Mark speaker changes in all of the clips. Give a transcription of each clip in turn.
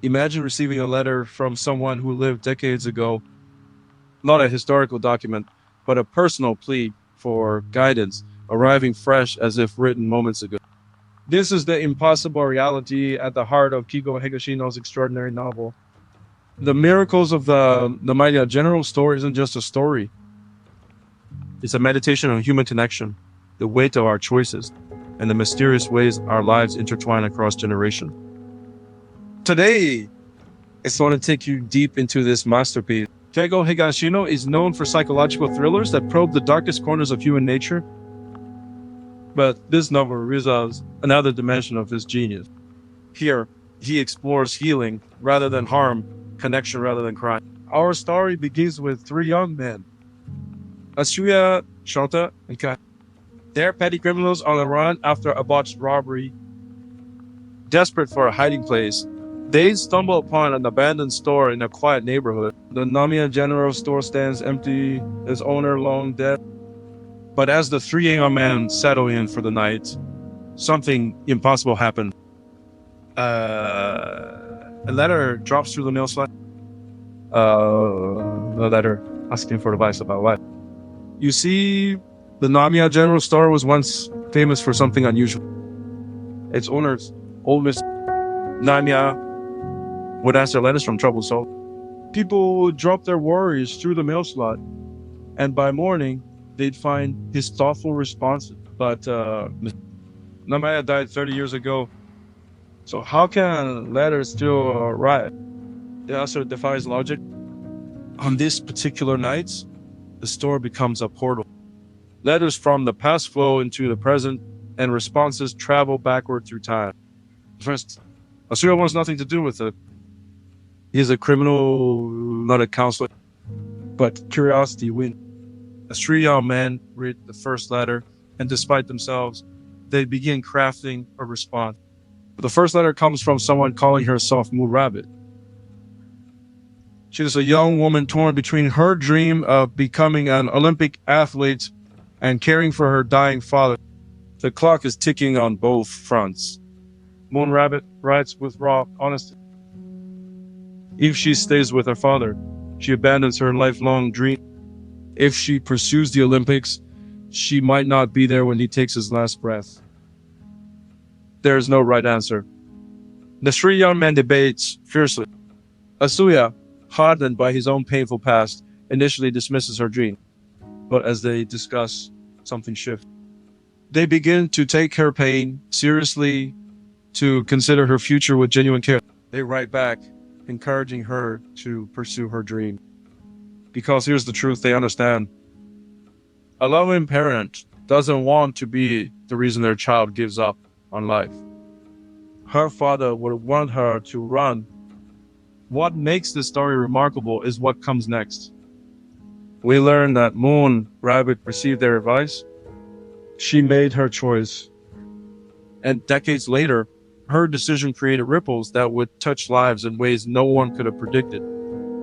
Speaker 1: Imagine receiving a letter from someone who lived decades ago, not a historical document, but a personal plea for guidance, arriving fresh as if written moments ago. This is the impossible reality at the heart of Keigo Higashino's extraordinary novel. The miracles of the Namiya general story isn't just a story. It's a meditation on human connection, the weight of our choices, and the mysterious ways our lives intertwine across generations. Today, I just want to take you deep into this masterpiece. Keigo Higashino is known for psychological thrillers that probe the darkest corners of human nature, but this novel reveals another dimension of his genius. Here, he explores healing rather than harm, connection rather than crime. Our story begins with three young men, Asuya, Shota, and Kai. They're petty criminals on the run after a botched robbery. Desperate for a hiding place, they stumble upon an abandoned store in a quiet neighborhood. The Namiya general store stands empty, its owner long dead. But as the three young men settle in for the night, something impossible happens. A letter drops through the mail slot. A letter asking for advice about what? You see, the Namiya general store was once famous for something unusual. Its owners, old Miss Namiya, would answer letters from troubled souls. People would drop their worries through the mail slot, and by morning, they'd find his thoughtful responses. But Namiya died 30 years ago, so how can letters still arrive? The answer defies logic. On this particular night, the store becomes a portal. Letters from the past flow into the present, and responses travel backward through time. First, Asuya wants nothing to do with it. He is a criminal, not a counselor. But curiosity wins. As three young men read the first letter, and despite themselves, they begin crafting a response. The first letter comes from someone calling herself Moon Rabbit. She is a young woman torn between her dream of becoming an Olympic athlete and caring for her dying father. The clock is ticking on both fronts. Moon Rabbit writes with raw honesty. If she stays with her father, she abandons her lifelong dream. If she pursues the Olympics, she might not be there when he takes his last breath. There is no right answer. The three young men debate fiercely. Asuya, hardened by his own painful past, initially dismisses her dream. But as they discuss, something shifts. They begin to take her pain seriously, to consider her future with genuine care. They write back, encouraging her to pursue her dream. Because here's the truth they understand. A loving parent doesn't want to be the reason their child gives up on life. Her father would want her to run. What makes this story remarkable is what comes next. We learn that Moon Rabbit received their advice. She made her choice. And decades later, her decision created ripples that would touch lives in ways no one could have predicted.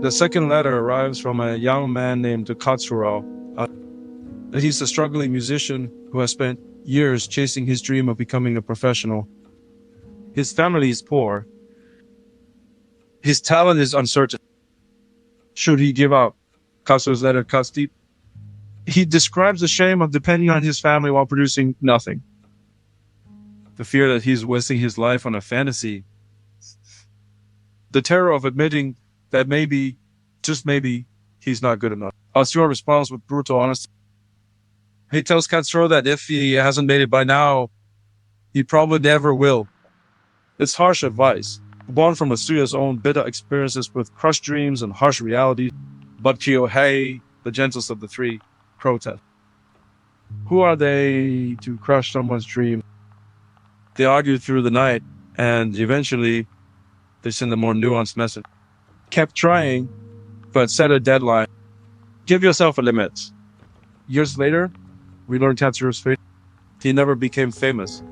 Speaker 1: The second letter arrives from a young man named Katsuro. He's a struggling musician who has spent years chasing his dream of becoming a professional. His family is poor. His talent is uncertain. Should he give up? Katsuro's letter cuts deep. He describes the shame of depending on his family while producing nothing. The fear that he's wasting his life on a fantasy. The terror of admitting that maybe, just maybe, he's not good enough. Katsuro responds with brutal honesty. He tells Katsuro that if he hasn't made it by now, he probably never will. It's harsh advice, born from Asuya's own bitter experiences with crushed dreams and harsh realities. But Kyohei, the gentlest of the three, protests. Who are they to crush someone's dream? They argue through the night, and eventually, they send a more nuanced message. Kept trying, but set a deadline. Give yourself a limit. Years later, we learn Katsuro's fate. He never became famous.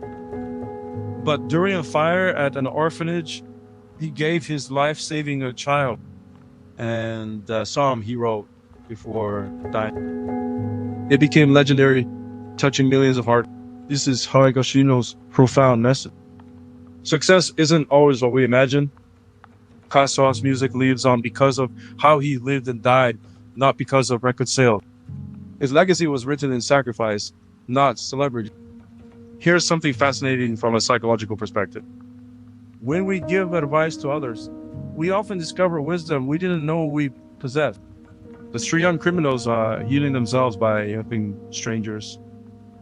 Speaker 1: But during a fire at an orphanage, he gave his life saving a child. And the psalm he wrote before dying. It became legendary, touching millions of hearts. This is Higashino's profound message. Success isn't always what we imagine. Kasaw's music lives on because of how he lived and died, not because of record sales. His legacy was written in sacrifice, not celebrity. Here's something fascinating from a psychological perspective. When we give advice to others, we often discover wisdom we didn't know we possessed. The three young criminals are healing themselves by helping strangers.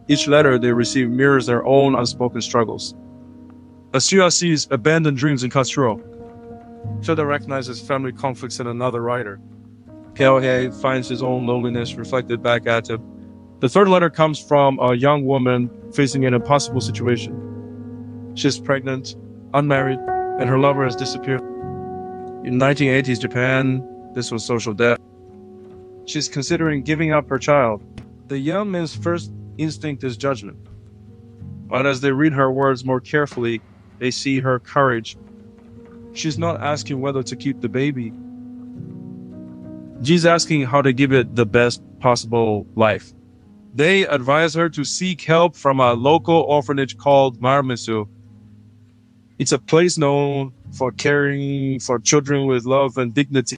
Speaker 1: Each letter they receive mirrors their own unspoken struggles. Asuya sees abandoned dreams in Katsuro. Shoda recognizes family conflicts in another writer. Keohei finds his own loneliness reflected back at him. The third letter comes from a young woman facing an impossible situation. She's pregnant, unmarried, and her lover has disappeared. In 1980s Japan, this was social death. She's considering giving up her child. The young man's first instinct is judgment. But as they read her words more carefully, they see her courage. She's not asking whether to keep the baby. She's asking how to give it the best possible life. They advise her to seek help from a local orphanage called Maramitsu. It's a place known for caring for children with love and dignity.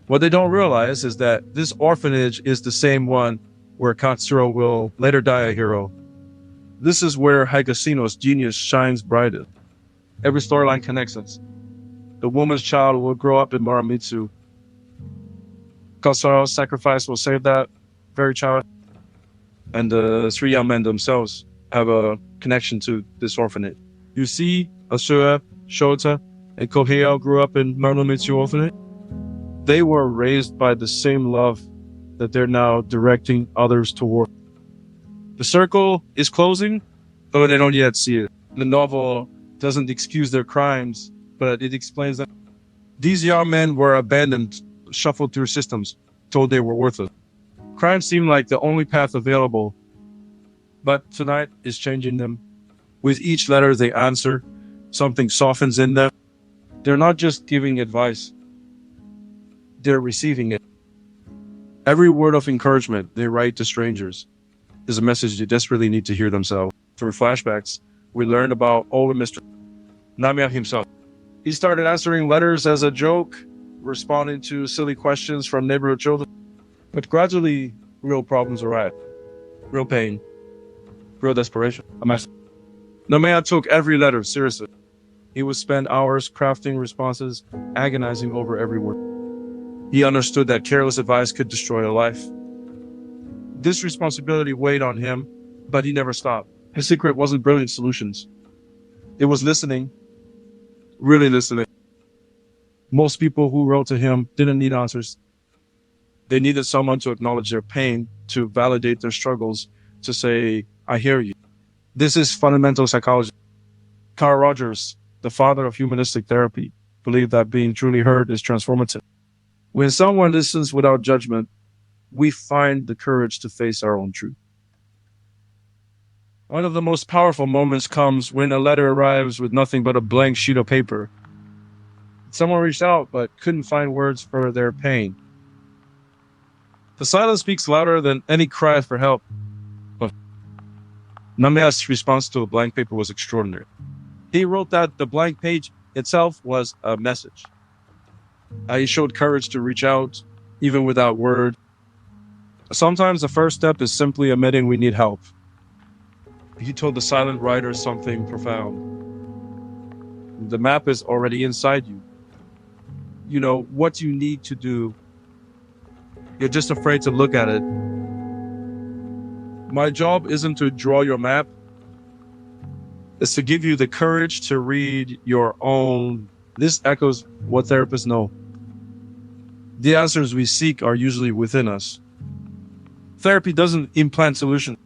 Speaker 1: What they don't realize is that this orphanage is the same one where Katsuro will later die a hero. This is where Higashino's genius shines brightest. Every storyline connects us. The woman's child will grow up in Maramitsu. Katsuro's sacrifice will save that very child. And the three young men themselves have a connection to this orphanage. You see, Asuya, Shota, and Kohei grew up in Maramitsu orphanage. They were raised by the same love that they're now directing others toward. The circle is closing, though they don't yet see it. The novel doesn't excuse their crimes, but it explains that these young men were abandoned, shuffled through systems, told they were worthless. Crime seemed like the only path available, but tonight is changing them. With each letter they answer, something softens in them. They're not just giving advice, they're receiving it. Every word of encouragement they write to strangers is a message they desperately need to hear themselves. Through flashbacks, we learn about older Mr. Namiya himself. He started answering letters as a joke, responding to silly questions from neighborhood children. But gradually, real problems arrived. Real pain. Real desperation. Namiya took every letter seriously. He would spend hours crafting responses, agonizing over every word. He understood that careless advice could destroy a life. This responsibility weighed on him, but he never stopped. His secret wasn't brilliant solutions. It was listening. Really listening. Most people who wrote to him didn't need answers. They needed someone to acknowledge their pain, to validate their struggles, to say, I hear you. This is fundamental psychology. Carl Rogers, the father of humanistic therapy, believed that being truly heard is transformative. When someone listens without judgment, we find the courage to face our own truth. One of the most powerful moments comes when a letter arrives with nothing but a blank sheet of paper. Someone reached out but couldn't find words for their pain. The silence speaks louder than any cry for help. But Namiya's response to a blank paper was extraordinary. He wrote that the blank page itself was a message. He showed courage to reach out, even without word. Sometimes the first step is simply admitting we need help. He told the silent writer something profound. The map is already inside you. You know what you need to do. You're just afraid to look at it. My job isn't to draw your map. It's to give you the courage to read your own. This echoes what therapists know. The answers we seek are usually within us. Therapy doesn't implant solutions.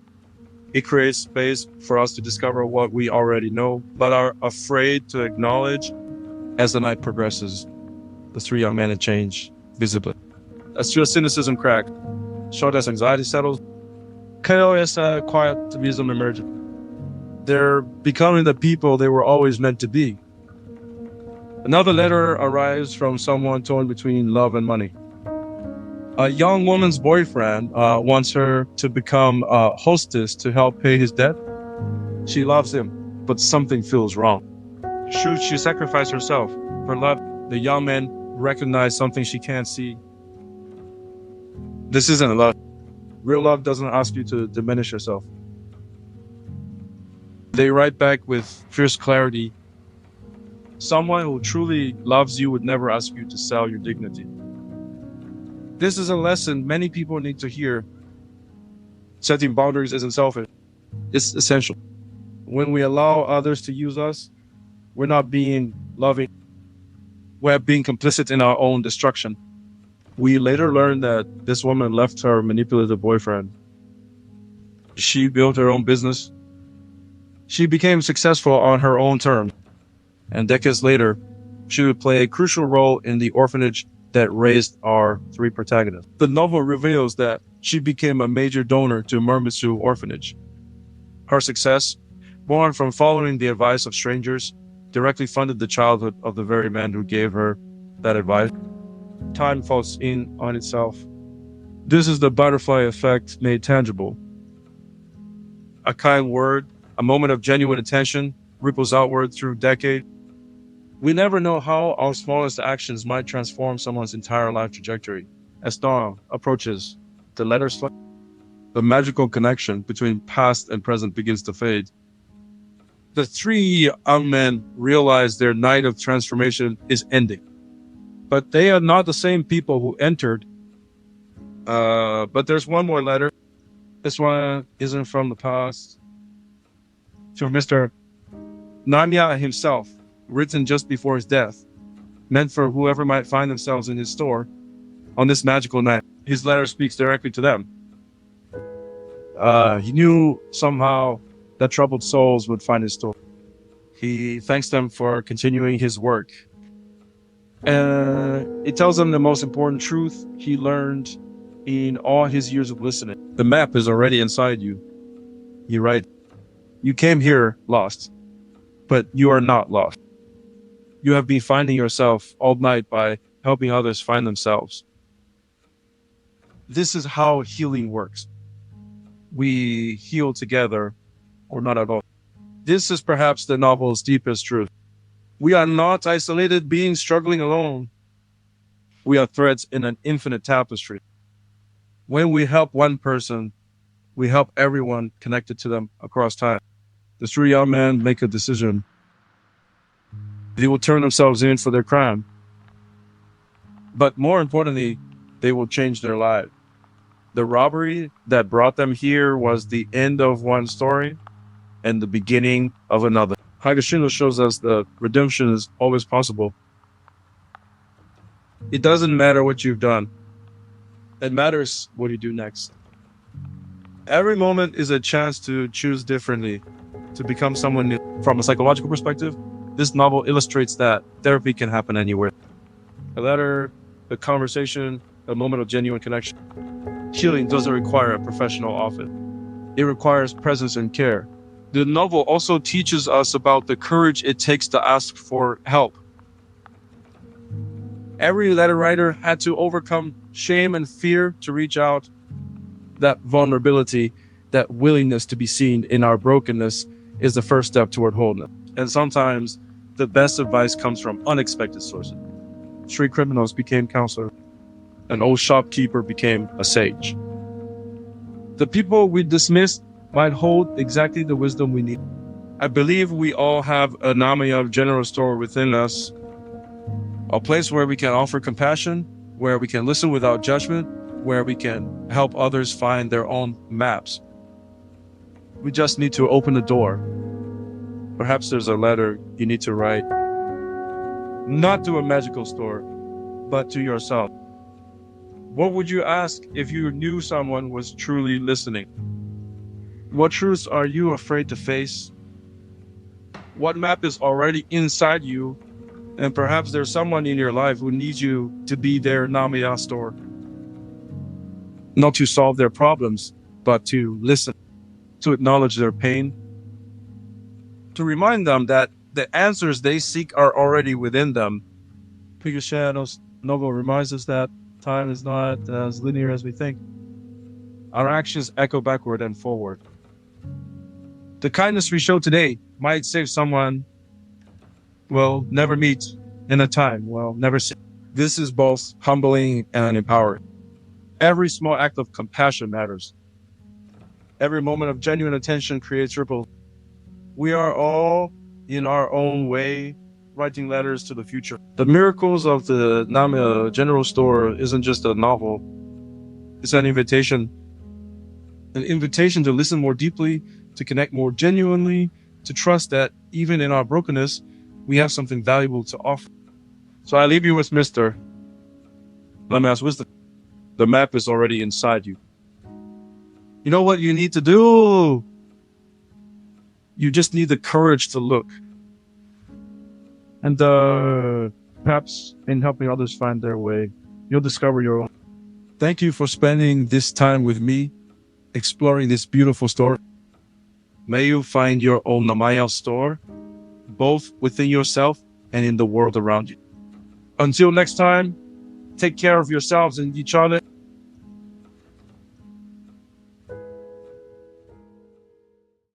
Speaker 1: It creates space for us to discover what we already know, but are afraid to acknowledge. As the night progresses, the three young men change visibly. As your cynicism cracked, Shota's anxiety settles, Keio's quiet optimism emerges. They're becoming the people they were always meant to be. Another letter arrives from someone torn between love and money. A young woman's boyfriend wants her to become a hostess to help pay his debt. She loves him, but something feels wrong. Should she sacrifice herself for love? The young man recognized something she can't see. This isn't love. Real love doesn't ask you to diminish yourself. They write back with fierce clarity. Someone who truly loves you would never ask you to sell your dignity. This is a lesson many people need to hear. Setting boundaries isn't selfish. It's essential. When we allow others to use us, we're not being loving. We're being complicit in our own destruction. We later learned that this woman left her manipulative boyfriend. She built her own business. She became successful on her own terms. And decades later, she would play a crucial role in the orphanage that raised our three protagonists. The novel reveals that she became a major donor to Mermitsu Orphanage. Her success, born from following the advice of strangers, directly funded the childhood of the very man who gave her that advice. Time falls in on itself. This is the butterfly effect made tangible. A kind word, a moment of genuine attention, ripples outward through decades. We never know how our smallest actions might transform someone's entire life trajectory. As dawn approaches, the letters fly. The magical connection between past and present begins to fade. The three young men realize their night of transformation is ending. But they are not the same people who entered. But there's one more letter. This one isn't from the past. To Mr. Namiya himself, written just before his death, meant for whoever might find themselves in his store on this magical night. His letter speaks directly to them. He knew somehow that troubled souls would find his store. He thanks them for continuing his work. It tells them the most important truth he learned in all his years of listening. The map is already inside you. You write, you came here lost, but you are not lost. You have been finding yourself all night by helping others find themselves. This is how healing works. We heal together, or not at all. This is perhaps the novel's deepest truth. We are not isolated beings struggling alone. We are threads in an infinite tapestry. When we help one person, we help everyone connected to them across time. The three young men make a decision. They will turn themselves in for their crime. But more importantly, they will change their lives. The robbery that brought them here was the end of one story and the beginning of another. Higashino shows us that redemption is always possible. It doesn't matter what you've done. It matters what you do next. Every moment is a chance to choose differently, to become someone new. From a psychological perspective, this novel illustrates that therapy can happen anywhere. A letter, a conversation, a moment of genuine connection. Healing doesn't require a professional office. It requires presence and care. The novel also teaches us about the courage it takes to ask for help. Every letter writer had to overcome shame and fear to reach out. That vulnerability, that willingness to be seen in our brokenness is the first step toward wholeness. And sometimes the best advice comes from unexpected sources. Three criminals became counselors. An old shopkeeper became a sage. The people we dismissed might hold exactly the wisdom we need. I believe we all have a Namiya general store within us, a place where we can offer compassion, where we can listen without judgment, where we can help others find their own maps. We just need to open the door. Perhaps there's a letter you need to write, not to a magical store, but to yourself. What would you ask if you knew someone was truly listening? What truths are you afraid to face? What map is already inside you? And perhaps there's someone in your life who needs you to be their Namiya store. Not to solve their problems, but to listen, to acknowledge their pain, to remind them that the answers they seek are already within them. Higashino's novel reminds us that time is not as linear as we think. Our actions echo backward and forward. The kindness we show today might save someone will never meet in a time we'll never see. This is both humbling and empowering. Every small act of compassion matters. Every moment of genuine attention creates ripple. We are all, in our own way, writing letters to the future. The Miracles of the Namiya General Store isn't just a novel, it's an invitation to listen more deeply, to connect more genuinely, to trust that even in our brokenness, we have something valuable to offer. So I leave you with Mr. Namiya's wisdom. The map is already inside you. You know what you need to do? You just need the courage to look. And perhaps in helping others find their way, you'll discover your own. Thank you for spending this time with me, exploring this beautiful story. May you find your own Namiya store, both within yourself and in the world around you. Until next time, take care of yourselves and each other.